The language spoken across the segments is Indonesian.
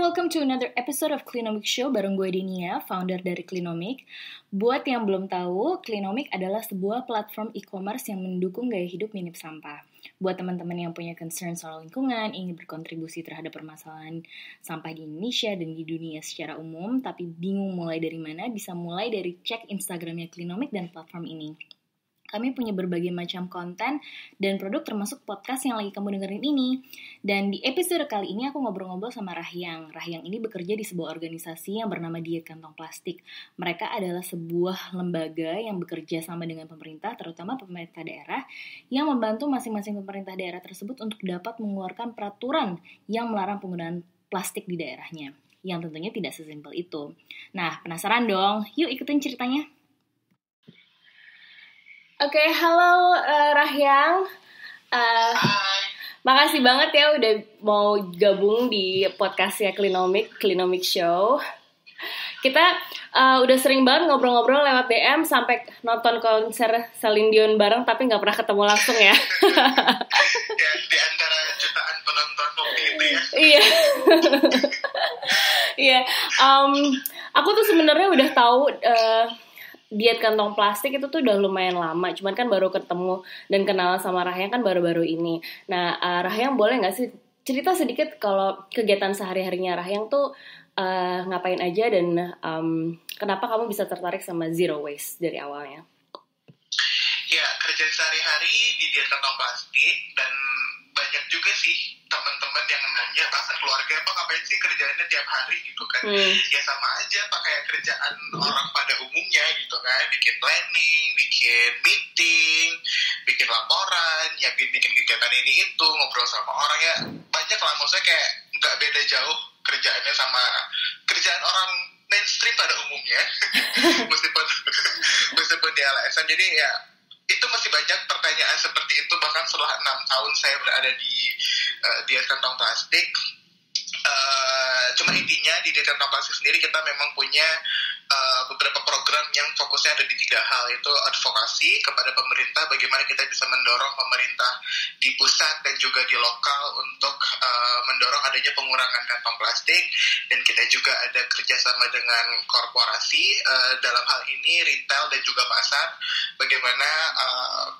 welcome to another episode of Clinomic Show bareng gue Dinia, founder dari Clinomic. Buat yang belum tahu, Clinomic adalah sebuah platform e-commerce yang mendukung gaya hidup minimp sampah. Buat teman-teman yang punya concern soal lingkungan, ingin berkontribusi terhadap permasalahan sampah di Indonesia dan di dunia secara umum, tapi bingung mulai dari mana, bisa mulai dari cek Instagramnya Clinomic dan platform ini. Kami punya berbagai macam konten dan produk termasuk podcast yang lagi kamu dengerin ini. Dan di episode kali ini aku ngobrol-ngobrol sama Rahyang. Rahyang ini bekerja di sebuah organisasi yang bernama Diet Kantong Plastik. Mereka adalah sebuah lembaga yang bekerja sama dengan pemerintah, terutama pemerintah daerah, yang membantu masing-masing pemerintah daerah tersebut untuk dapat mengeluarkan peraturan yang melarang penggunaan plastik di daerahnya. Yang tentunya tidak sesimpel itu. Nah, penasaran dong? Yuk ikutin ceritanya. Oke, halo Rahyang. Makasih banget ya udah mau gabung di podcastnya Clinomic Show. Kita udah sering banget ngobrol-ngobrol lewat DM sampai nonton konser Celine Dion bareng, tapi nggak pernah ketemu langsung ya. Ya, di antara jutaan penonton waktu itu ya. Iya. Iya. Aku tuh sebenarnya udah tahu. Diet kantong plastik itu tuh udah lumayan lama, cuman kan baru ketemu dan kenal sama Rahyang kan baru-baru ini. Nah, Rahyang boleh nggak sih cerita sedikit kalau kegiatan sehari-harinya Rahyang tuh ngapain aja dan kenapa kamu bisa tertarik sama zero waste dari awalnya? Ya, kerja sehari-hari di diet kantong plastik dan banyak juga sih teman-teman yang nanya, bahkan keluarga, apa ngapain sih kerjaannya tiap hari gitu kan. Ya sama aja pakai kerjaan orang pada umumnya gitu kan, bikin planning, bikin meeting, bikin laporan, ya bikin kegiatan ini itu, ngobrol sama orang, ya banyak lah, maksudnya kayak nggak beda jauh kerjaannya sama kerjaan orang mainstream pada umumnya. meskipun di LSM. Jadi ya itu masih banyak pertanyaan seperti itu, bahkan setelah 6 tahun saya berada di diet kantong plastik. Cuma intinya di diet kantong plastik sendiri kita memang punya beberapa program yang fokusnya ada di 3 hal, yaitu advokasi kepada pemerintah, bagaimana kita bisa mendorong pemerintah di pusat dan juga di lokal untuk mendorong adanya pengurangan kantong plastik, dan kita juga ada kerjasama dengan korporasi dalam hal ini retail dan juga pasar, bagaimana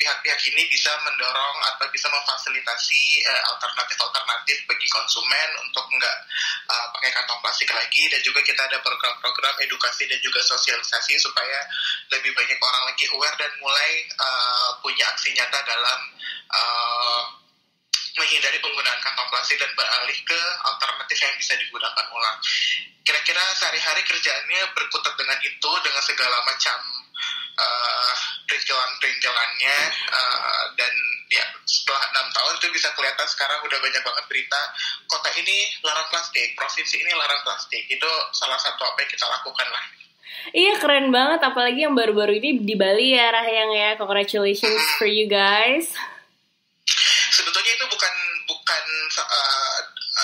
pihak-pihak ini bisa mendorong atau bisa memfasilitasi alternatif bagi konsumen untuk nggak pakai kantong plastik lagi, dan juga kita ada program-program edukasi dan juga sosialisasi supaya lebih banyak orang lagi aware dan mulai punya aksi nyata dalam menghindari penggunaan kantong plastik dan beralih ke alternatif yang bisa digunakan ulang. Kira-kira sehari-hari kerjaannya berkutat dengan itu, dengan segala macam perintilannya, dan ya setelah 6 tahun itu bisa kelihatan sekarang udah banyak banget berita kota ini larang plastik, provinsi ini larang plastik. Itu salah satu apa yang kita lakukan lah. Iya, keren banget, apalagi yang baru-baru ini di Bali ya Rahyang ya. Congratulations for you guys. Sebetulnya itu bukan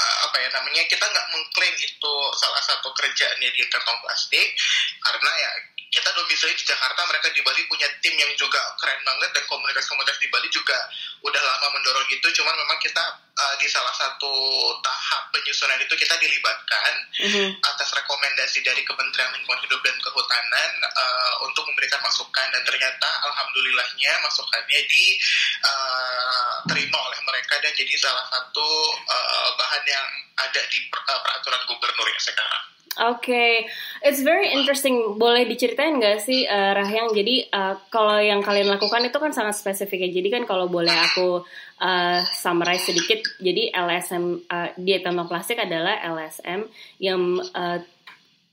apa ya namanya, kita nggak mengklaim itu salah satu kerjaannya di kantong plastik, karena ya kita domisili di Jakarta, mereka di Bali punya tim yang juga keren banget, dan komunitas-komunitas di Bali juga udah lama mendorong itu. Cuman memang kita di salah satu tahap penyusunan itu kita dilibatkan atas rekomendasi dari Kementerian Lingkungan Hidup dan Kehutanan untuk memberikan masukan, dan ternyata alhamdulillahnya masukannya diterima oleh mereka dan jadi salah satu bahan yang ada di peraturan gubernur yang sekarang. Oke, it's very interesting. Boleh diceritain nggak sih Rahyang? Jadi kalau yang kalian lakukan itu kan sangat spesifik ya. Jadi kan kalau boleh aku summarize sedikit. Jadi LSM Diet Kantong Plastik adalah LSM yang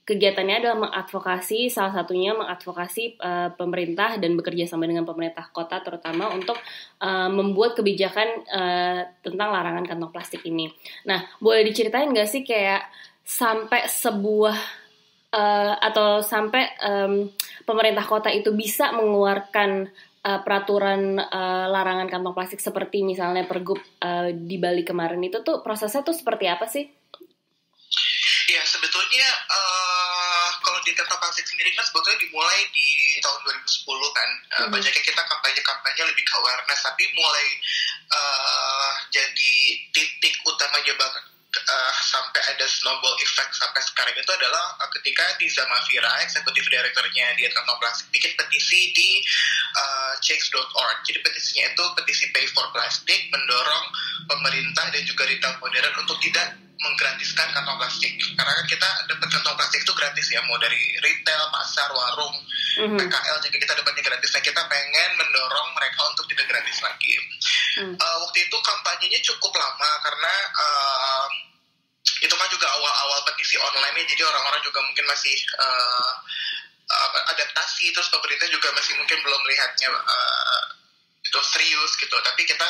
kegiatannya adalah mengadvokasi, salah satunya mengadvokasi pemerintah dan bekerja sama dengan pemerintah kota terutama untuk membuat kebijakan tentang larangan kantong plastik ini. Nah, boleh diceritain nggak sih kayak sampai sebuah atau sampai pemerintah kota itu bisa mengeluarkan peraturan larangan kantong plastik seperti misalnya Pergub di Bali kemarin itu tuh prosesnya tuh seperti apa sih? Ya sebetulnya kalau di kantong plastik sendiri kan sebetulnya dimulai di tahun 2010 kan. Banyaknya kita kampanye lebih ke awareness, tapi mulai jadi titik utamanya sampai ada snowball effect sampai sekarang itu adalah ketika Tiza Mafira, eksekutif direkturnya Diet Kantong Plastik, bikin petisi di change.org. Jadi petisinya itu petisi Pay for Plastic, mendorong pemerintah dan juga retail modern untuk tidak menggratiskan kantong plastik. Karena kan kita dapat kantong plastik itu gratis ya, mau dari retail, pasar, warung, PKL juga kita dapatnya gratis. Nah, kita pengen mendorong mereka untuk tidak gratis lagi. Waktu itu kampanyenya cukup lama karena itu kan juga awal-awal petisi online, jadi orang-orang juga mungkin masih adaptasi, terus pemerintah juga masih mungkin belum melihatnya itu serius gitu. Tapi kita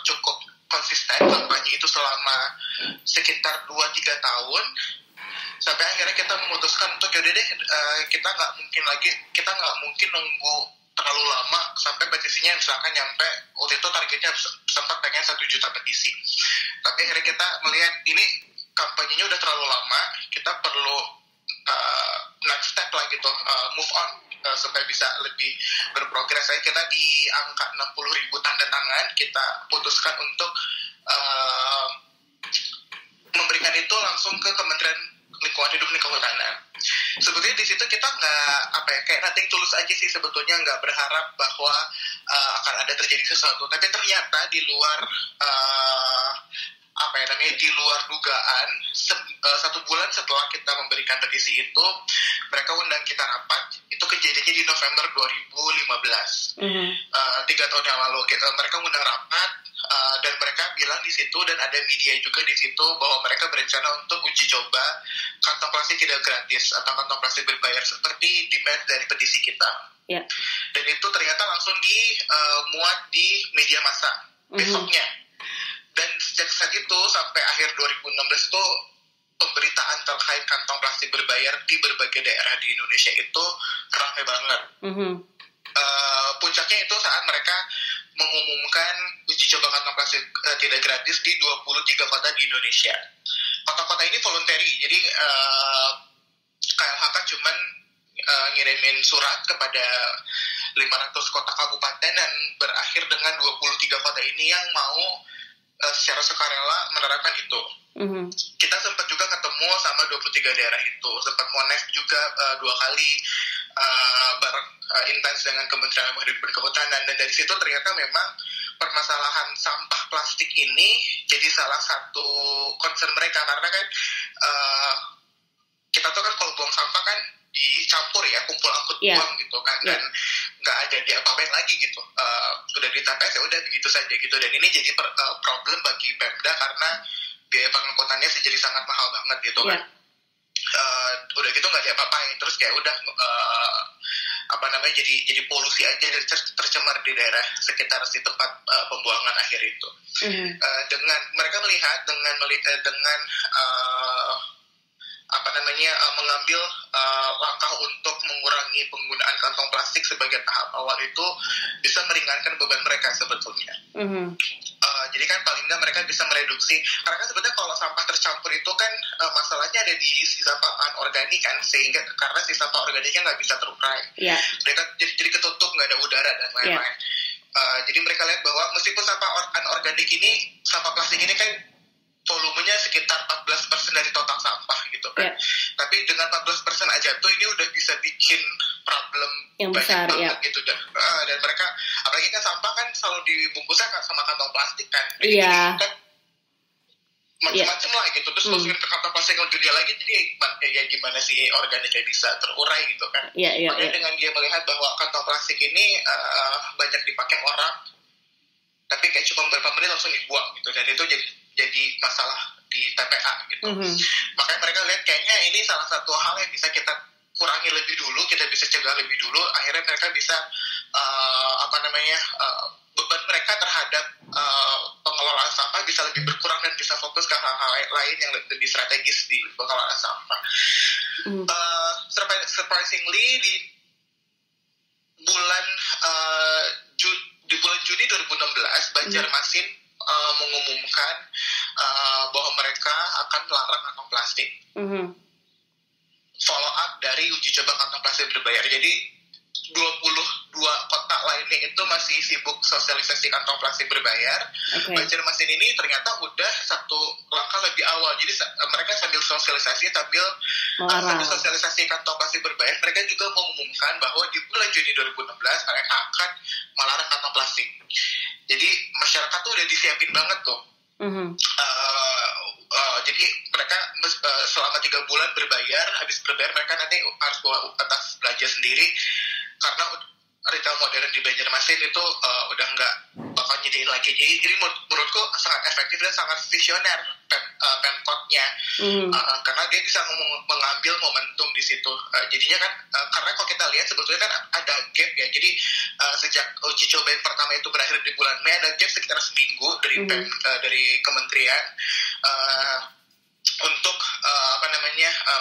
cukup konsisten kampanye itu selama sekitar 2-3 tahun sampai akhirnya kita memutuskan untuk yaudah deh, kita nggak mungkin nunggu terlalu lama sampai petisinya misalkan nyampe, waktu itu targetnya sempat pengen 1 juta petisi, tapi akhirnya kita melihat ini kampanyenya udah terlalu lama, kita perlu next step lah gitu, move on supaya bisa lebih berprogres. Kita di angka 60.000 tanda tangan, kita putuskan untuk memberikan itu langsung ke Kementerian Lingkungan Hidup dan Kehutanan. Sebetulnya di situ kita nggak kayak nothing tulus aja sih, sebetulnya nggak berharap bahwa akan ada terjadi sesuatu, tapi ternyata di luar di luar dugaan, 1 bulan setelah kita memberikan petisi itu, mereka undang kita rapat. Itu kejadiannya di November 2015, 3 tahun yang lalu. Mereka undang rapat, dan mereka bilang di situ, dan ada media juga di situ, bahwa mereka berencana untuk uji coba kantong plastik tidak gratis atau kantong plastik berbayar seperti demand dari petisi kita. Dan itu ternyata langsung dimuat di media massa besoknya. Dan sejak saat itu sampai akhir 2016 itu pemberitaan terkait kantong plastik berbayar di berbagai daerah di Indonesia itu ramai banget. Puncaknya itu saat mereka mengumumkan uji coba kantong plastik tidak gratis di 23 kota di Indonesia. Kota-kota ini voluntary, jadi KLHK cuman ngirimin surat kepada 500 kota kabupaten dan berakhir dengan 23 kota ini yang mau secara sukarela menerapkan itu. Kita sempat juga ketemu sama 23 daerah itu, sempat monef juga 2 kali bareng intens dengan Kementerian Lingkungan Hidup dan Kehutanan, dan dari situ ternyata memang permasalahan sampah plastik ini jadi salah satu concern mereka, karena kan kita tuh kan kalau buang sampah kan dicampur ya, kumpul angkut buang gitu kan, dan nggak ada diapa-apain lagi gitu, udah di TPS ya udah begitu saja gitu. Dan ini jadi problem bagi Pemda karena biaya pengangkutannya jadi sangat mahal banget gitu kan. Udah gitu nggak diapa-apain, terus kayak udah jadi polusi aja, tercemar di daerah sekitar si tempat pembuangan akhir itu. Dengan mereka melihat dengan mengambil langkah untuk mengurangi penggunaan kantong plastik sebagai tahap awal itu bisa meringankan beban mereka sebetulnya. Jadi kan paling nggak mereka bisa mereduksi, karena kan sebetulnya kalau sampah tercampur itu kan masalahnya ada di si sampah anorganik kan, sehingga karena si sampah organiknya nggak bisa terurai, mereka jadi ketutup, nggak ada udara dan lain-lain. Jadi mereka lihat bahwa meskipun sampah anorganik ini, sampah plastik ini kan volumenya sekitar 14% dari total sampah gitu kan. Tapi dengan 14% aja tuh ini udah bisa bikin problem yang besar gitu. Dan mereka, apalagi kan sampah kan selalu dibungkusnya sama kantong plastik kan. Jadi kan macam-macam lah gitu. Terus masukin ke kantong plastik yang gede lagi, jadi ya gimana sih organiknya bisa terurai gitu kan. Makanya dengan dia melihat bahwa kantong plastik ini banyak dipakai orang, tapi kayak cuma beberapa menit langsung dibuang gitu, dan itu jadi masalah di TPA gitu. Makanya mereka lihat kayaknya ini salah satu hal yang bisa kita kurangi lebih dulu, kita bisa cegah lebih dulu, akhirnya mereka bisa beban mereka terhadap pengelolaan sampah bisa lebih berkurang dan bisa fokus ke hal-hal lain yang lebih strategis di pengelolaan sampah. Surprisingly di bulan Juni 2016 Banjarmasin mengumumkan bahwa mereka akan melarang kantong plastik. Follow up dari uji coba kantong plastik berbayar. Jadi 22 kota lainnya itu masih sibuk sosialisasi kantong plastik berbayar. Banjarmasin ini ternyata udah satu langkah lebih awal. Jadi mereka sambil sosialisasi sosialisasi kantong plastik berbayar, mereka juga mengumumkan bahwa di bulan Juni 2016 mereka akan melarang kantong plastik. Jadi masyarakat tuh udah disiapin banget tuh. Jadi mereka selama 3 bulan berbayar, habis berbayar mereka nanti harus bawa tas belanja sendiri, karena retail modern di Banjarmasin itu udah nggak bakal nyediain lagi. Jadi menurutku sangat efektif dan sangat visioner Pemkotnya, karena dia bisa mengambil momentum di situ. Jadinya kan karena kalau kita lihat sebetulnya kan ada gap ya. Jadi sejak uji coba yang pertama itu berakhir di bulan Mei, ada gap sekitar seminggu dari kementerian untuk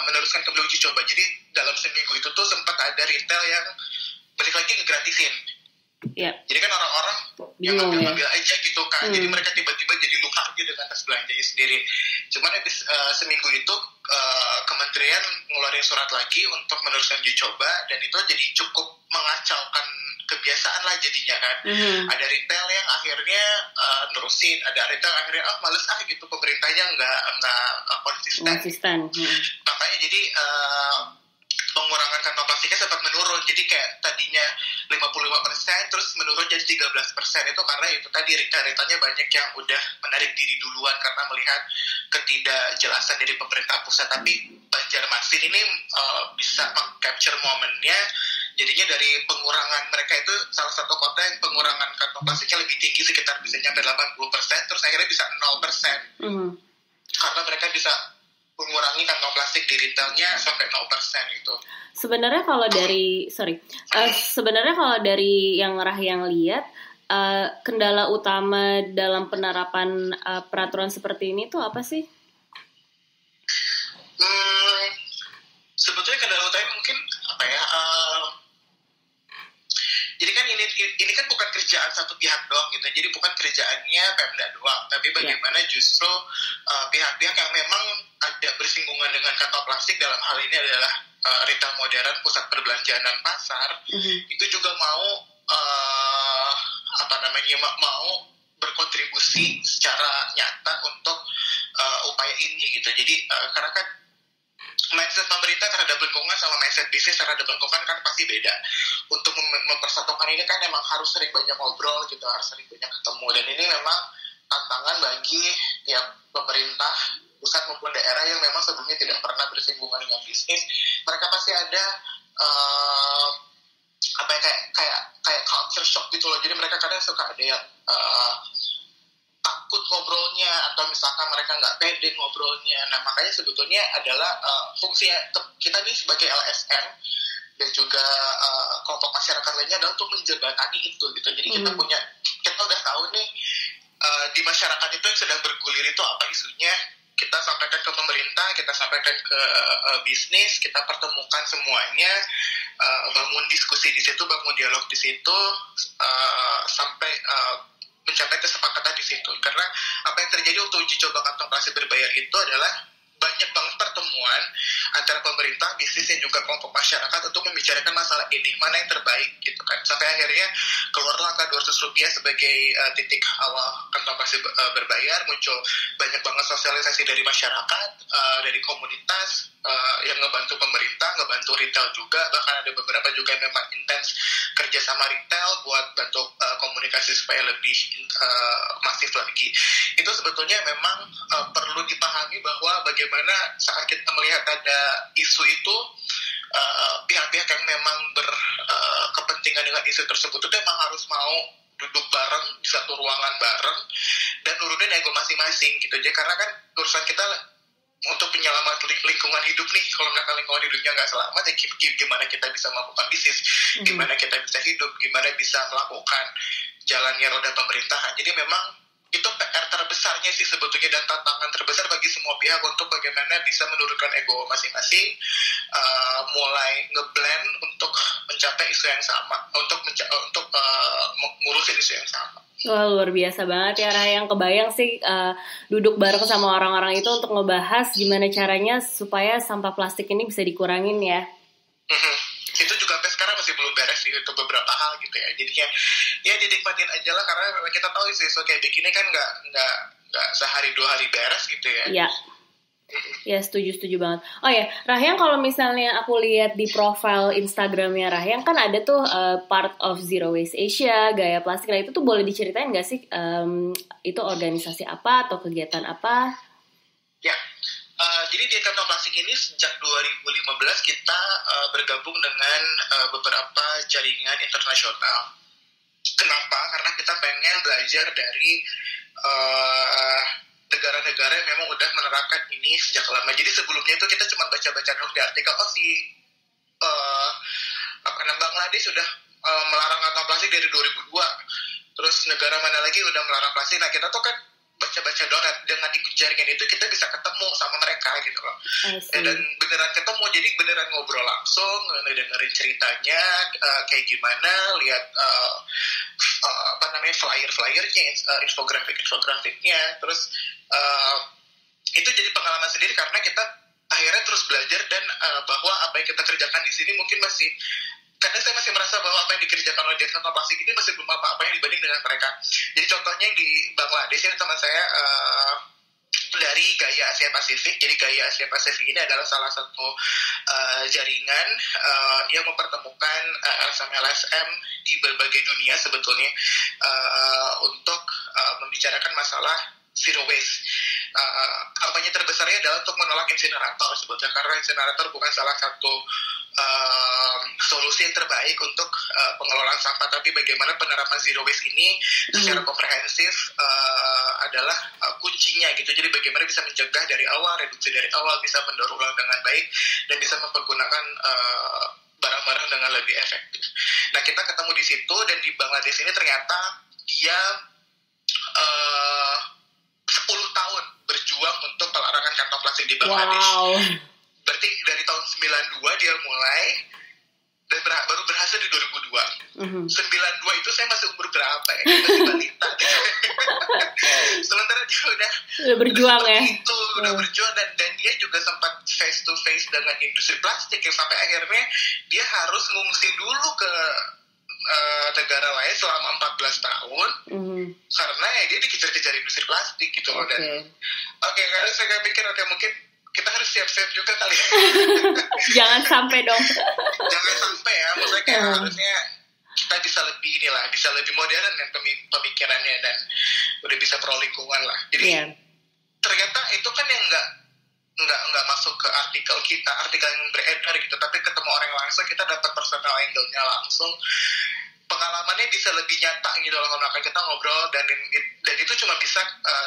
meneruskan kembali uji coba. Jadi dalam seminggu itu tuh sempat ada retail yang balik lagi ngegratisin. Jadi kan orang-orang yang ngambil aja gitu kan. Jadi mereka tiba-tiba jadi luka aja dengan tas belanjanya sendiri. Cuman habis seminggu itu kementerian ngeluarin surat lagi untuk meneruskan uji coba, dan itu jadi cukup mengacaukan kebiasaan lah jadinya kan. Ada retail yang akhirnya nerusin, ada retail yang akhirnya males gitu, pemerintahnya nggak konsisten. Makanya jadi pengurangan kantong plastiknya sempat menurun. Jadi kayak tadinya 55% terus menurun jadi 13%. Itu karena itu tadi retail-retailnya banyak yang udah menarik diri duluan karena melihat ketidakjelasan dari pemerintah pusat. Tapi Banjarmasin ini bisa meng-capture momennya. Jadinya dari pengurangan mereka itu salah satu kota yang pengurangan kantong plastiknya lebih tinggi, sekitar bisa nyampe 80%, terus akhirnya bisa 0%. Karena mereka bisa mengurangi kantong plastik di retailnya sampai 0% gitu. Sebenarnya kalau dari yang Rahyang lihat, kendala utama dalam penerapan peraturan seperti ini tuh apa sih? Sebetulnya kendala utama mungkin apa ya? Jadi kan ini kan bukan kerjaan satu pihak doang gitu. Jadi bukan kerjaannya Pemda doang, tapi bagaimana justru pihak-pihak yang memang ada bersinggungan dengan kantong plastik, dalam hal ini adalah retail modern, pusat perbelanjaan dan pasar, itu juga mau mau berkontribusi secara nyata untuk upaya ini gitu. Jadi karena kan mindset pemerintah terhadap lingkungan sama mindset bisnis terhadap lingkungan kan pasti beda. Untuk mempersatukan ini kan memang harus sering banyak ngobrol gitu, harus sering banyak ketemu, dan ini memang tantangan bagi tiap pemerintah pusat maupun daerah yang memang sebelumnya tidak pernah bersinggungan dengan bisnis. Mereka pasti ada kayak culture shock gitu loh. Jadi mereka kadang suka ada yang takut ngobrolnya, atau misalkan mereka nggak pede ngobrolnya. Nah makanya sebetulnya adalah fungsi kita nih sebagai LSM dan juga kelompok masyarakat lainnya adalah untuk menjembatani itu gitu. Jadi kita udah tahu nih di masyarakat itu yang sedang bergulir itu apa isunya, kita sampaikan ke pemerintah, kita sampaikan ke bisnis, kita pertemukan semuanya, bangun diskusi di situ, bangun dialog di situ, sampai mencapai kesepakatan di situ. Karena apa yang terjadi waktu uji coba kantong plastik berbayar itu adalah banyak banget pertemuan antara pemerintah, bisnis, dan juga kelompok masyarakat untuk membicarakan masalah ini, mana yang terbaik gitu kan. Sampai akhirnya keluarlah angka Rp200 sebagai titik awal kantong plastik berbayar. Muncul banyak banget sosialisasi dari masyarakat, dari komunitas yang ngebantu pemerintah, ngebantu retail juga. Bahkan ada beberapa juga yang memang intens kerja sama retail buat bantu komunikasi supaya lebih masif lagi. Itu sebetulnya memang perlu dipahami bahwa bagaimana saat kita melihat ada isu itu, pihak-pihak yang memang berkepentingan dengan isu tersebut itu memang harus mau duduk bareng di satu ruangan bareng dan nurunin ego masing-masing gitu aja. Karena kan urusan kita untuk penyelamat lingkungan hidup nih, kalau misalkan lingkungan hidupnya nggak selamat, ya gimana kita bisa melakukan bisnis, gimana kita bisa hidup, gimana bisa melakukan jalannya roda pemerintahan. Jadi memang itu PR terbesarnya sih sebetulnya, dan tantangan terbesar bagi semua pihak untuk bagaimana bisa menurunkan ego masing-masing, mulai ngeblend untuk mencapai isu yang sama, untuk ngurusin isu yang sama. Wah, luar biasa banget ya Rahyang. Kebayang sih duduk bareng sama orang-orang itu untuk ngebahas gimana caranya supaya sampah plastik ini bisa dikurangin ya. Itu juga sampai sekarang masih belum beres sih itu. ya. Jadinya ya dinikmatin aja lah, karena memang kita tahu isu-isu kayak begini kan nggak sehari 2 hari beres gitu ya. Iya. Ya, setuju banget. Oh ya, Rahyang, kalau misalnya aku lihat di profil Instagramnya Rahyang kan ada tuh part of Zero Waste Asia, Gaya Plastik. Nah, itu tuh boleh diceritain nggak sih itu organisasi apa atau kegiatan apa? Ya, jadi di Kantong Plastik ini sejak 2015 kita bergabung dengan beberapa jaringan internasional. Kenapa? Karena kita pengen belajar dari negara-negara yang memang udah menerapkan ini sejak lama. Jadi sebelumnya itu kita cuma baca-baca dulu di artikel, Bangladesh sudah melarang kantong plastik dari 2002. Terus negara mana lagi udah melarang plastik. Nah, kita tuh kan baca-baca doang, dengan ikut jaringan itu kita bisa ketemu sama mereka gitu loh. Dan beneran ketemu, jadi beneran ngobrol langsung, dengerin ceritanya kayak gimana, lihat flyer-flyernya, infografiknya. Terus itu jadi pengalaman sendiri karena kita akhirnya terus belajar, dan bahwa apa yang kita kerjakan di sini mungkin masih, karena saya masih merasa bahwa apa yang dikerjakan oleh Dias Kantong Plastik ini masih belum apa-apa yang dibanding dengan mereka. Jadi contohnya di Bangladesh, ini teman saya dari Gaya Asia Pasifik. Jadi Gaya Asia Pasifik ini adalah salah satu jaringan yang mempertemukan LSM di berbagai dunia sebetulnya untuk membicarakan masalah zero waste. Kampanye terbesarnya adalah untuk menolak insinerator sebetulnya, karena insinerator bukan salah satu solusi yang terbaik untuk pengelolaan sampah, tapi bagaimana penerapan zero waste ini secara komprehensif adalah kuncinya gitu. Jadi bagaimana bisa mencegah dari awal, reduksi dari awal, bisa mendaur ulang dengan baik, dan bisa mempergunakan barang-barang dengan lebih efektif. Nah, kita ketemu di situ, dan di Bangladesh ini ternyata dia 10 tahun berjuang untuk pelarangan kantong plastik di Bangladesh. Wow. Berarti dari tahun 92 dia mulai, dan baru berhasil di 2002. 92 itu saya masih umur berapa ya? Masih balita. Sementara dia udah berjuang ya. Udah berjuang, dan dia juga sempat face to face dengan industri plastik yang sampai akhirnya dia harus ngungsi dulu ke negara lain selama 14 tahun karena ya dia dikejar-kejar industri plastik gitu loh. Dan karena saya pikir mungkin kita harus siap-siap juga kali ya. Jangan sampai dong. Jangan sampai ya, maksudnya kayak harusnya kita bisa lebih modern dan pemikirannya, dan udah bisa pro lingkungan lah. Jadi ternyata itu kan yang nggak masuk ke artikel yang beredar gitu, tapi ketemu orang langsung, kita dapat personal angle-nya langsung, pengalamannya bisa lebih nyata gitu loh kalau kita ngobrol, dan itu cuma bisa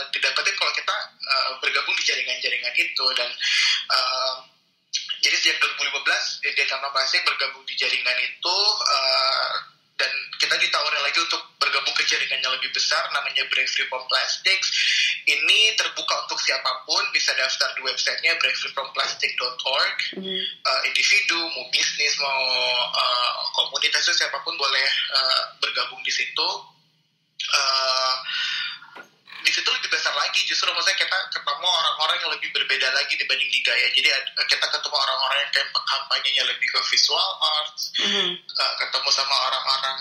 didapetin kalau kita bergabung di jaringan-jaringan itu. Dan jadi sejak 2015 Dias Kantong Plastik bergabung di jaringan itu, dan kita ditawarin lagi untuk bergabung ke jaringan yang lebih besar namanya Break Free From Plastics. Ini terbuka untuk siapapun, bisa daftar di websitenya breakfreefromplastic.org. Individu, mau bisnis, mau komunitas, siapapun boleh bergabung di situ. Di situ lebih besar lagi, justru maksudnya kita ketemu orang-orang yang lebih berbeda lagi dibanding di Gaya. Jadi kita ketemu orang-orang yang kampanyenya lebih ke visual arts, ketemu sama orang-orang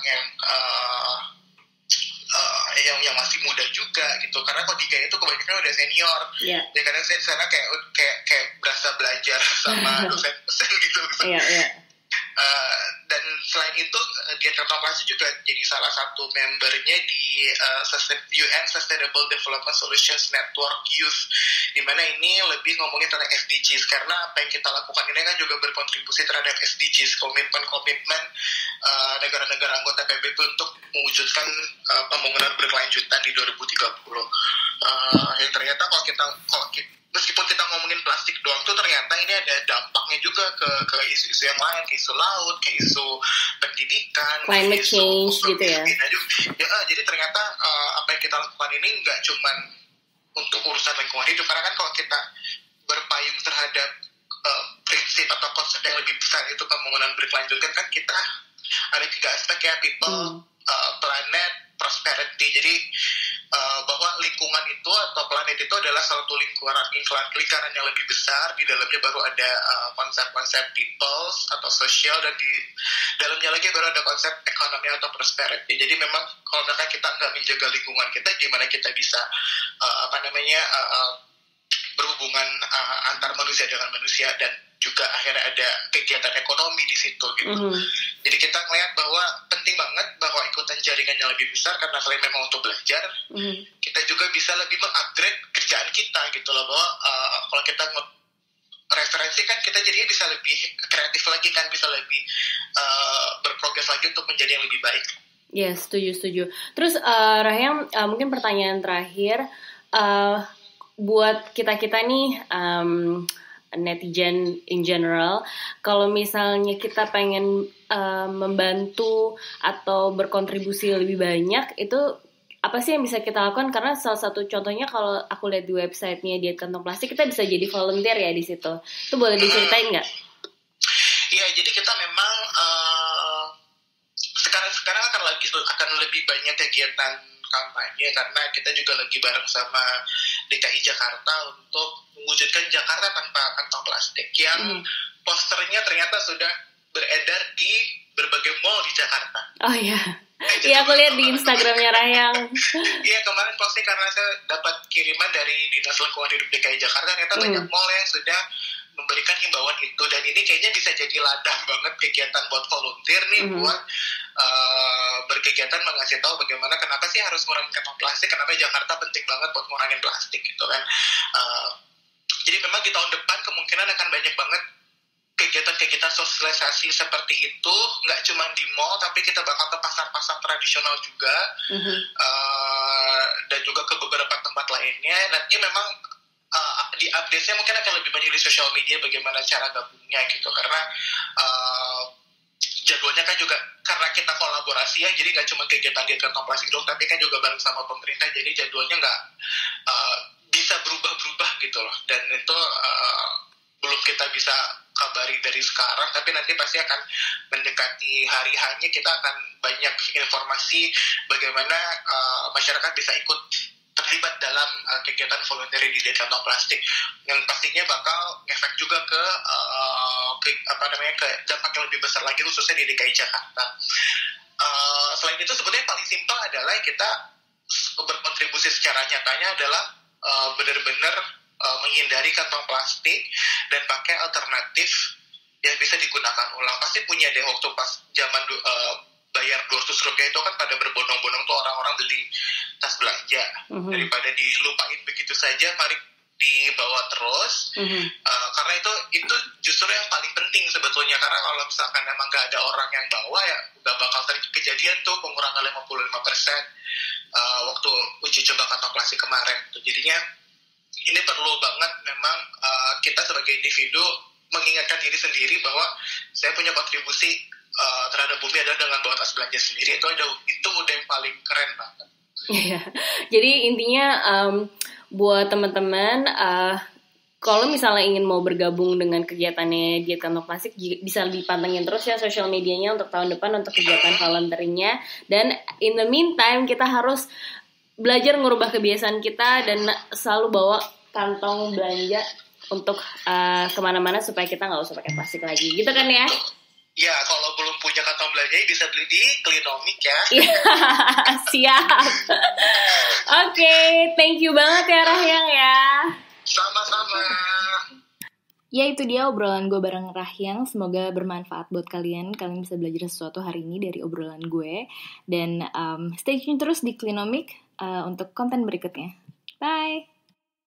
yang masih muda juga gitu. Karena kalau di Gaya itu kebanyakan udah senior. Ya kadang saya di sana kayak berasa belajar sama dosen-dosen gitu. Dan selain itu Dias Kantong Plastik juga jadi salah satu membernya di UN Sustainable Development Solutions Network Youth, dimana ini lebih ngomongin tentang SDGs, karena apa yang kita lakukan ini kan juga berkontribusi terhadap SDGs, komitmen negara-negara anggota PBB untuk mewujudkan pembangunan berkelanjutan di 2030. Yang ternyata meskipun kita ngomongin plastik doang tuh, ternyata ini ada dampaknya juga ke isu-isu yang lain, ke isu laut, ke isu pendidikan, climate change gitu ya. Jadi ternyata apa yang kita lakukan ini nggak cuman untuk urusan lingkungan hidup, karena kan kalau kita berpayung terhadap prinsip atau konsep yang lebih besar, itu pembangunan berkelanjutan, kan kita ada 3 aspek ya, people, planet, prosperity. Jadi bahwa lingkungan itu atau planet itu adalah satu lingkaran yang lebih besar. Di dalamnya baru ada konsep-konsep peoples atau sosial, dan di dalamnya lagi baru ada konsep ekonomi atau prosperity. Jadi memang kalau misalkan kita nggak menjaga lingkungan kita, gimana kita bisa berhubungan antar manusia dengan manusia, dan juga akhirnya ada kegiatan ekonomi di situ gitu. Jadi kita melihat bahwa penting banget bahwa ikutan jaringan yang lebih besar, karena selain memang untuk belajar, kita juga bisa lebih mengupgrade kerjaan kita gitu loh, bahwa kalau kita referensi kan kita jadinya bisa lebih kreatif lagi kan, bisa lebih berprogres lagi untuk menjadi yang lebih baik. Ya, setuju. Terus Rahyang, mungkin pertanyaan terakhir buat kita nih netizen in general, kalau misalnya kita pengen membantu atau berkontribusi lebih banyak, itu apa sih yang bisa kita lakukan? Karena salah satu contohnya kalau aku lihat di websitenya Diet Kantong Plastik, kita bisa jadi volunteer ya di situ. Itu boleh diceritain nggak? Iya, jadi kita memang sekarang akan lebih banyak kegiatan kampanye, karena kita juga lagi bareng sama DKI Jakarta untuk mewujudkan Jakarta tanpa kantong plastik, yang posternya ternyata sudah beredar di berbagai mall di Jakarta. Oh iya. Iya, aku lihat di Instagramnya Rahyang. Iya, kemarin posting karena saya dapat kiriman dari Dinas Lingkungan Hidup DKI Jakarta, ternyata banyak mall yang sudah memberikan himbauan itu, dan ini kayaknya bisa jadi ladang banget kegiatan buat volunteer nih, buat berkegiatan mengasih tahu bagaimana kenapa sih harus ngurangin kantong plastik, kenapa Jakarta penting banget buat ngurangin plastik gitu kan. Jadi memang di tahun depan kemungkinan akan banyak banget kegiatan-kegiatan sosialisasi seperti itu, nggak cuma di mall, tapi kita bakal ke pasar-pasar tradisional juga, dan juga ke beberapa tempat lainnya. Nanti memang di update-nya mungkin akan lebih banyak di sosial media bagaimana cara gabungnya gitu, karena jadwalnya kan juga karena kita kolaborasi ya, jadi nggak cuma kegiatan Diet Kantong Plastik dong, tapi kan juga bareng sama pemerintah, jadi jadwalnya nggak bisa berubah-berubah gitu loh, dan itu belum kita bisa kabari dari sekarang, tapi nanti pasti akan mendekati hari hanya kita akan banyak informasi bagaimana masyarakat bisa ikut terlibat dalam kegiatan volunteer di Diet Kantong Plastik, yang pastinya bakal ngefek juga ke dampak yang lebih besar lagi khususnya di DKI Jakarta. Selain itu sebetulnya paling simpel adalah kita berkontribusi secara nyatanya adalah benar-benar menghindari kantong plastik dan pakai alternatif yang bisa digunakan ulang. Pasti punya deh waktu pas zaman bayar 200 rupiah itu kan pada berbondong-bondong tuh orang-orang beli tas belanja, daripada dilupain begitu saja, mari dibawa terus. Karena itu justru yang paling penting sebetulnya, karena kalau misalkan emang gak ada orang yang bawa ya gak bakal kejadian tuh pengurangan 55% waktu uji coba kantong plastik kemarin tuh. Jadinya ini perlu banget memang kita sebagai individu mengingatkan diri sendiri bahwa saya punya kontribusi terhadap bumi adalah dengan bawa tas belanja sendiri. Itu udah yang paling keren banget. Iya. Jadi intinya buat teman-teman, kalau misalnya ingin mau bergabung dengan kegiatannya Diet Kantong Plastik, bisa dipantengin terus ya sosial medianya untuk tahun depan untuk kegiatan volunteeringnya. Dan in the meantime kita harus belajar ngubah kebiasaan kita dan selalu bawa kantong belanja untuk kemana-mana supaya kita nggak usah pakai plastik lagi, gitu kan ya? Ya, kalau belum punya kantong belanja bisa beli di Klinomik ya. Siap. Oke, thank you banget ya Rahyang ya. Sama-sama. Ya, itu dia obrolan gue bareng Rahyang. Semoga bermanfaat buat kalian. Kalian bisa belajar sesuatu hari ini dari obrolan gue. Dan stay tune terus di Klinomik untuk konten berikutnya. Bye.